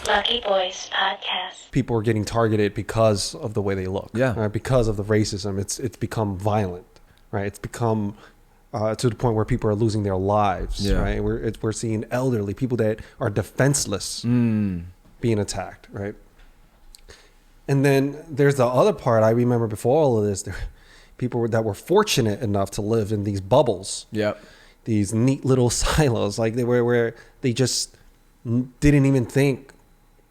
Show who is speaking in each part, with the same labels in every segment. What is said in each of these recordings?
Speaker 1: Lucky Boys Podcast.
Speaker 2: People are getting targeted because of the way they look.
Speaker 3: Yeah.
Speaker 2: Right? Because of the racism. It's become violent. Right. It's become to the point where people are losing their lives.
Speaker 3: Yeah.
Speaker 2: Right. We're seeing elderly people that are defenseless being attacked. Right. And then there's the other part. I remember before all of this, there people that were fortunate enough to live in these bubbles.
Speaker 3: Yep.
Speaker 2: These neat little silos, like they were where they just didn't even think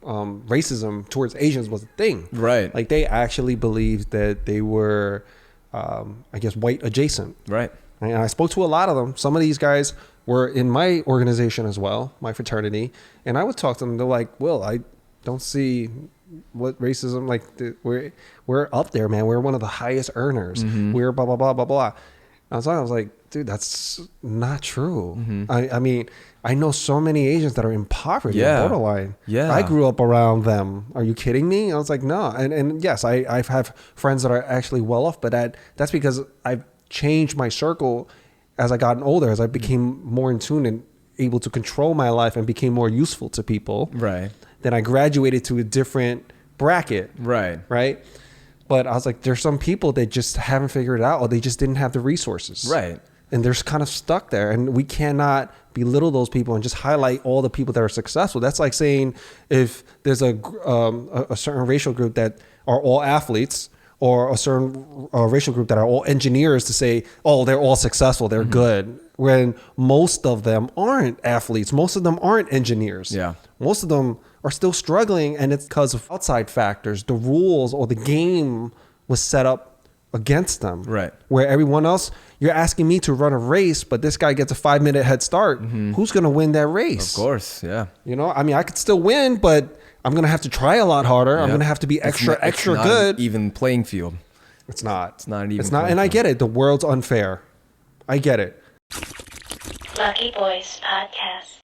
Speaker 2: racism towards Asians was a thing.
Speaker 3: Right.
Speaker 2: Like they actually believed that they were, I guess, white adjacent.
Speaker 3: Right.
Speaker 2: And I spoke to a lot of them. Some of these guys were in my organization as well, my fraternity. And I would talk to them. They're like, "Well, I don't see what racism, like we're up there, man. We're one of the highest earners. We're blah, blah, blah, blah, blah." I was like, dude, that's not true. I mean, I know so many Asians that are in poverty, borderline.
Speaker 3: Yeah.
Speaker 2: I grew up around them. Are you kidding me? I was like, no. And yes, I have friends that are actually well off, but that's because I've changed my circle as I gotten older, as I became more in tune and able to control my life and became more useful to people.
Speaker 3: Right.
Speaker 2: Then I graduated to a different bracket.
Speaker 3: Right.
Speaker 2: Right. But I was like, there's some people that just haven't figured it out, or they just didn't have the resources.
Speaker 3: Right.
Speaker 2: And they're kind of stuck there. And we cannot belittle those people and just highlight all the people that are successful. That's like saying if there's a certain racial group that are all athletes, or a certain racial group that are all engineers, to say, oh, they're all successful, they're good. When most of them aren't athletes. Most of them aren't engineers.
Speaker 3: Yeah.
Speaker 2: Most of them are still struggling, and it's because of outside factors. The rules or the game was set up against them.
Speaker 3: Right.
Speaker 2: Where everyone else, you're asking me to run a race, but this guy gets a 5-minute head start. Who's going to win that race?
Speaker 3: Of course. Yeah.
Speaker 2: You know, I mean, I could still win, but I'm going to have to try a lot harder. I'm going to have to be extra good.
Speaker 3: An even playing field.
Speaker 2: It's not.
Speaker 3: It's not an even.
Speaker 2: It's not. And I get it. The world's unfair. I get it.
Speaker 1: Lucky Boys Podcast.